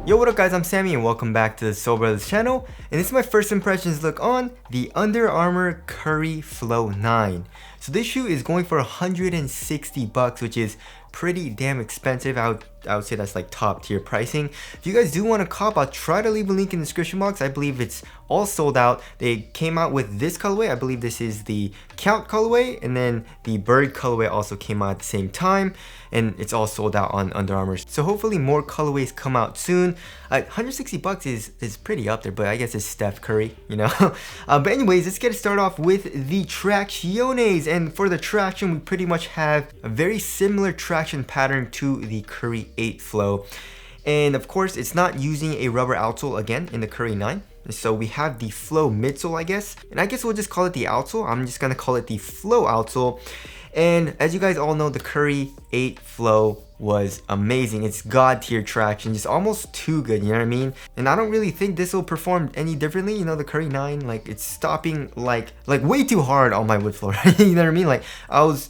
Yo, what up guys, I'm Sammy and welcome back to the Soul Brothers channel, and this is my first impressions look on the Under Armour Curry Flow 9. So this shoe is going for 160 bucks, which is pretty damn expensive. I would say that's like top tier pricing. If you guys do want to cop, I'll try to leave a link in the description box. I believe it's all sold out. They came out with this colorway. I believe this is the Count colorway, and then the Bird colorway also came out at the same time, and it's all sold out on Under Armour. So hopefully more colorways come out soon. 160 bucks is pretty up there, but I guess it's Steph Curry, you know. But anyways, let's get started off with the tracciones. And for the traction, we pretty much have a very similar traction pattern to the Curry 8 Flow. And of course, it's not using a rubber outsole again in the Curry 9. So we have the Flow midsole, I guess. And I guess we'll just call it the outsole. I'm just gonna call it the Flow outsole. And as you guys all know, the Curry 8 Flow was amazing. It's god tier traction, just almost too good, you know what I mean? And I don't really think this will perform any differently. You know, the Curry 9, like, it's stopping like way too hard on my wood floor. You know what I mean? Like, I was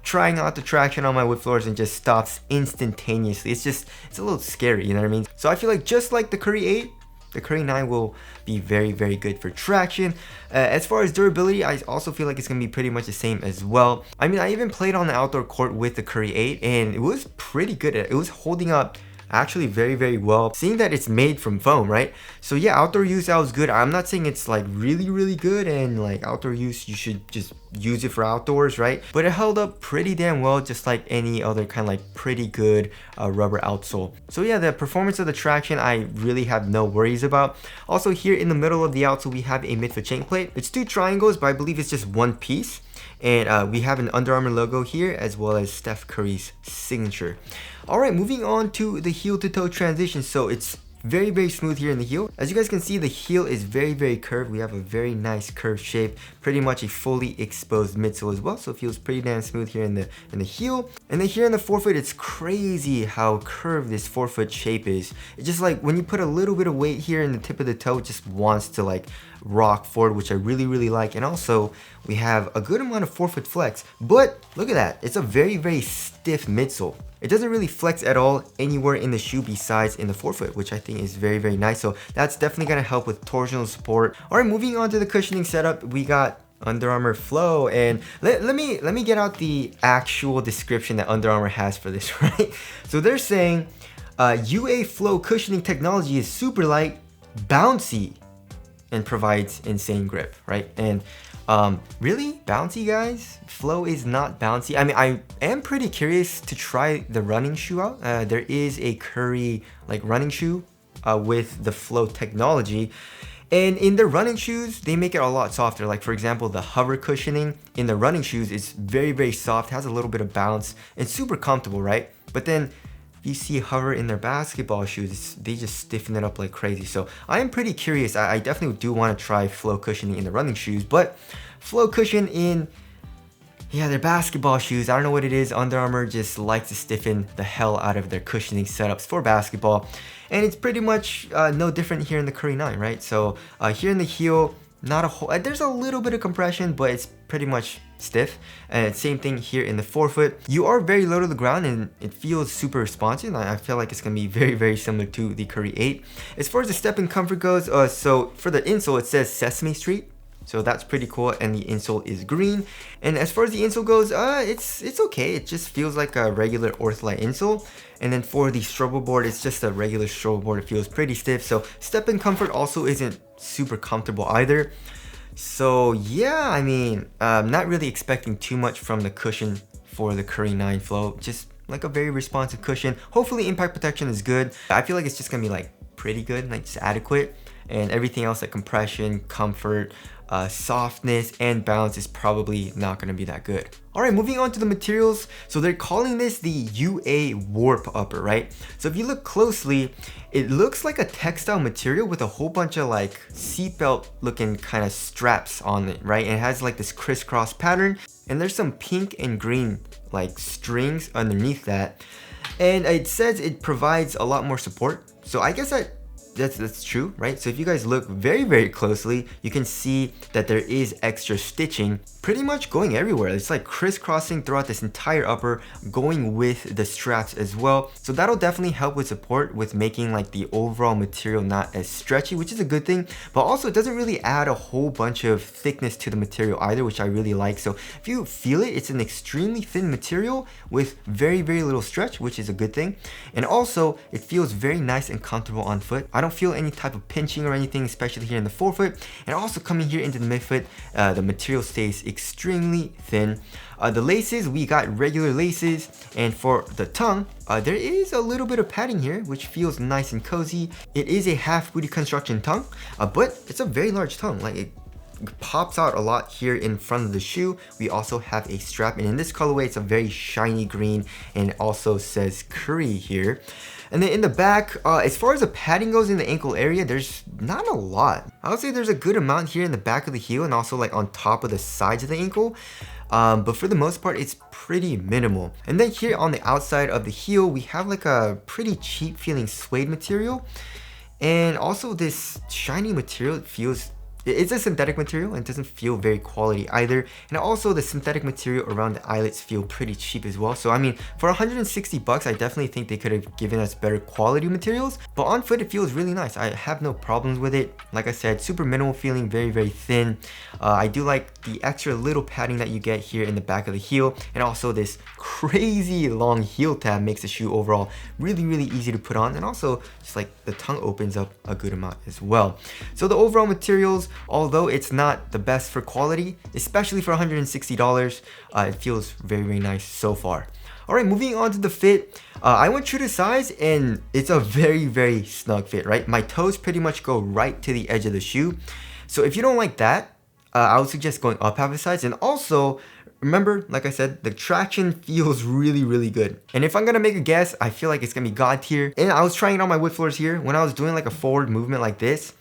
trying out the traction on my wood floors and just stops instantaneously. It's a little scary, you know what I mean? So I feel like just like the Curry 8, the Curry 9 will be very, very good for traction. As far as durability, I also feel like it's going to be pretty much the same as well. I mean, I even played on the outdoor court with the Curry 8 and it was pretty good. It was holding up actually very, very well, seeing that it's made from foam, right? So yeah, outdoor use, that was good. I'm not saying it's like really, really good, and like outdoor use, you should just use it for outdoors, right? But it held up pretty damn well, just like any other kind of like pretty good rubber outsole. So yeah, the performance of the traction, I really have no worries about. Also here in the middle of the outsole, we have a midfoot chain plate. It's 2 triangles, but I believe it's just 1 piece. And we have an Under Armour logo here, as well as Steph Curry's signature. Alright, moving on to the heel to toe transition. So it's very, very smooth here in the heel. As you guys can see, the heel is very, very curved. We have a very nice curved shape, pretty much a fully exposed midsole as well. So it feels pretty damn smooth here in the heel. And then here in the forefoot, it's crazy how curved this forefoot shape is. It's just like when you put a little bit of weight here in the tip of the toe, it just wants to like rock forward, which I really, really like. And also we have a good amount of forefoot flex, but look at that. It's a very, very stiff midsole. It doesn't really flex at all anywhere in the shoe besides in the forefoot, which I think is very, very nice. So that's definitely gonna help with torsional support. All right, moving on to the cushioning setup, we got Under Armour Flow, and let me get out the actual description that Under Armour has for this, right? So they're saying UA Flow cushioning technology is super light, bouncy, and provides insane grip, right? And really bouncy, guys? Flow is not bouncy. I mean, I am pretty curious to try the running shoe out. There is a Curry like running shoe with the Flow technology, and in the running shoes they make it a lot softer. Like for example, the hover cushioning in the running shoes is very, very soft, has a little bit of bounce, and super comfortable, right? But then you see hover in their basketball shoes, they just stiffen it up like crazy. So I am pretty curious. I definitely do want to try Flow cushioning in the running shoes, but Flow cushion in, yeah, their basketball shoes, I don't know what it is. Under Armour just likes to stiffen the hell out of their cushioning setups for basketball. And it's pretty much no different here in the Curry 9, right? So here in the heel, not a whole, there's a little bit of compression, but it's pretty much stiff. And same thing here in the forefoot. You are very low to the ground and it feels super responsive. I feel like it's gonna be very, very similar to the Curry 8. As far as the step and comfort goes, so for the insole, it says Sesame Street. So that's pretty cool, and the insole is green. And as far as the insole goes, it's okay. It just feels like a regular Ortholite insole. And then for the strobo board, it's just a regular strobo board. It feels pretty stiff. So step and comfort also isn't super comfortable either. So yeah, I mean, I'm not really expecting too much from the cushion for the Curry 9 Flow. Just like a very responsive cushion. Hopefully impact protection is good. I feel like it's just gonna be like pretty good, like just adequate. And everything else like compression, comfort, softness, and bounce is probably not going to be that good. Alright, moving on to the materials. So they're calling this the UA Warp Upper, right? So if you look closely, it looks like a textile material with a whole bunch of like seatbelt looking kind of straps on it, right? And it has like this crisscross pattern, and there's some pink and green like strings underneath that. And it says it provides a lot more support. So I guess that that's true, right? So if you guys look very closely, you can see that there is extra stitching pretty much going everywhere. It's like crisscrossing throughout this entire upper, going with the straps as well. So that'll definitely help with support, with making like the overall material not as stretchy, which is a good thing, but also it doesn't really add a whole bunch of thickness to the material either, which I really like. So if you feel it, it's an extremely thin material with very little stretch, which is a good thing. And also it feels very nice and comfortable on foot. I don't feel any type of pinching or anything, especially here in the forefoot. And also coming here into the midfoot, the material stays extremely thin. The laces, we got regular laces, and for the tongue, there is a little bit of padding here, which feels nice and cozy. It is a half booty construction tongue, but it's a very large tongue. Like, it pops out a lot here in front of the shoe. We also have a strap, and in this colorway, it's a very shiny green, and it also says Curry here. And then in the back, as far as the padding goes in the ankle area, there's not a lot. I would say there's a good amount here in the back of the heel and also like on top of the sides of the ankle. But for the most part, it's pretty minimal. And then here on the outside of the heel, we have like a pretty cheap feeling suede material. And also this shiny material feels, it's a synthetic material and doesn't feel very quality either. And also the synthetic material around the eyelets feel pretty cheap as well. So I mean, for 160 bucks, I definitely think they could have given us better quality materials. But on foot, it feels really nice. I have no problems with it. Like I said, super minimal feeling, very thin. I do like the extra little padding that you get here in the back of the heel. And also this crazy long heel tab makes the shoe overall really easy to put on. And also just like the tongue opens up a good amount as well. So the overall materials, although it's not the best for quality, especially for $160, it feels very nice so far. Alright, moving on to the fit. I went true to size, and it's a very snug fit, right? My toes pretty much go right to the edge of the shoe. So if you don't like that, I would suggest going up half a size. And also, remember, like I said, the traction feels really good. And if I'm gonna make a guess, I feel like it's gonna be God tier. And I was trying it on my wood floors here. When I was doing like a forward movement like this,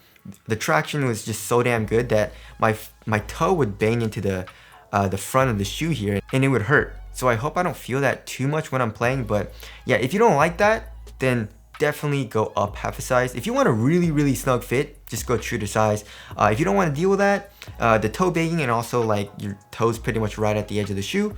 the traction was just so damn good that my toe would bang into the front of the shoe here, and it would hurt. So I hope I don't feel that too much when I'm playing. But yeah, if you don't like that, then definitely go up half a size. If you want a really snug fit, just go true to size. If you don't want to deal with that, the toe banging and also like your toes pretty much right at the edge of the shoe,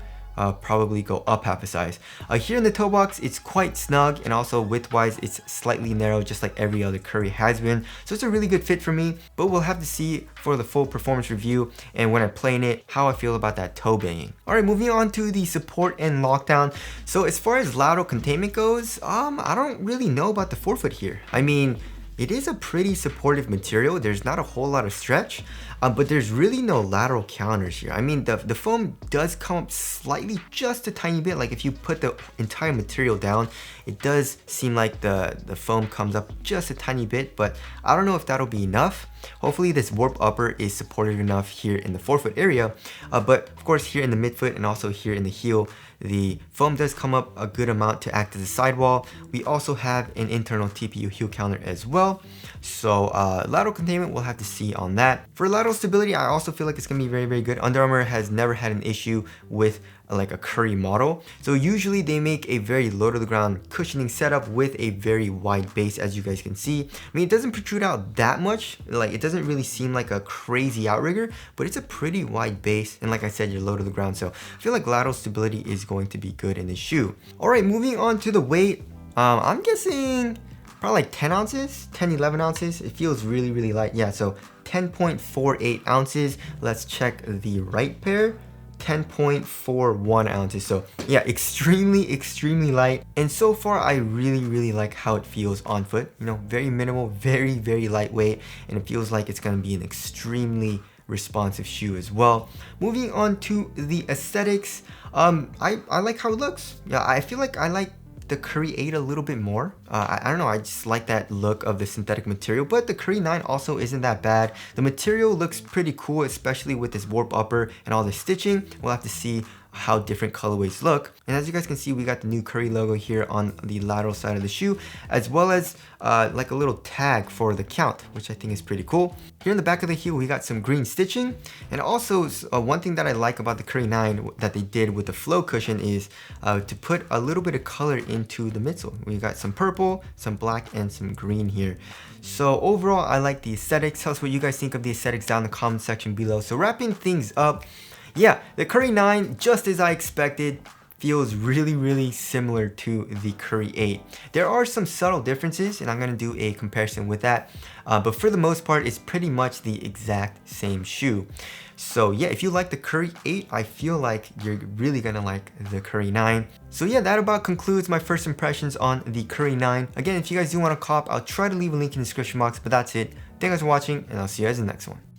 probably go up half a size. Here in the toe box, it's quite snug, and also width-wise, it's slightly narrow, just like every other Curry has been. So it's a really good fit for me, but we'll have to see for the full performance review and when I'm playing it, how I feel about that toe banging. Alright, moving on to the support and lockdown. So as far as lateral containment goes, I don't really know about the forefoot here. I mean, it is a pretty supportive material. There's not a whole lot of stretch, but there's really no lateral counters here. I mean, the foam does come up slightly, just a tiny bit. Like if you put the entire material down, it does seem like the foam comes up just a tiny bit, but I don't know if that'll be enough. Hopefully this warp upper is supportive enough here in the forefoot area, but of course here in the midfoot and also here in the heel, the foam does come up a good amount to act as a sidewall. We also have an internal TPU heel counter as well. So lateral containment, we'll have to see on that. For lateral stability, I also feel like it's gonna be very good. Under Armour has never had an issue with like a Curry model. So usually they make a very low to the ground cushioning setup with a very wide base, as you guys can see. I mean, it doesn't protrude out that much. Like it doesn't really seem like a crazy outrigger, but it's a pretty wide base. And like I said, you're low to the ground. So I feel like lateral stability is going to be good in this shoe. All right, moving on to the weight. I'm guessing probably like 10 ounces, 10, 11 ounces. It feels really light. Yeah, so 10.48 ounces. Let's check the right pair. 10.41 ounces. So yeah, extremely light. And so far, I really like how it feels on foot. You know, very minimal, very lightweight, and it feels like it's gonna be an extremely responsive shoe as well. Moving on to the aesthetics, I like how it looks. Yeah, I feel like I like the Curry 8 a little bit more. I don't know, I just like that look of the synthetic material, but the Curry 9 also isn't that bad. The material looks pretty cool, especially with this warp upper and all the stitching. We'll have to see how different colorways look. And as you guys can see, we got the new Curry logo here on the lateral side of the shoe, as well as like a little tag for the count, which I think is pretty cool. Here in the back of the heel, we got some green stitching. And also one thing that I like about the Curry 9 that they did with the Flow cushion is to put a little bit of color into the midsole. We got some purple, some black, and some green here. So overall, I like the aesthetics. Tell us what you guys think of the aesthetics down in the comment section below. So wrapping things up, yeah, the Curry 9, just as I expected, feels really similar to the Curry 8. There are some subtle differences, and I'm going to do a comparison with that. But for the most part, it's pretty much the exact same shoe. So yeah, if you like the Curry 8, I feel like you're really gonna like the Curry 9. So yeah, that about concludes my first impressions on the Curry 9. Again, if you guys do want to cop, I'll try to leave a link in the description box, but that's it. Thank you guys for watching, and I'll see you guys in the next one.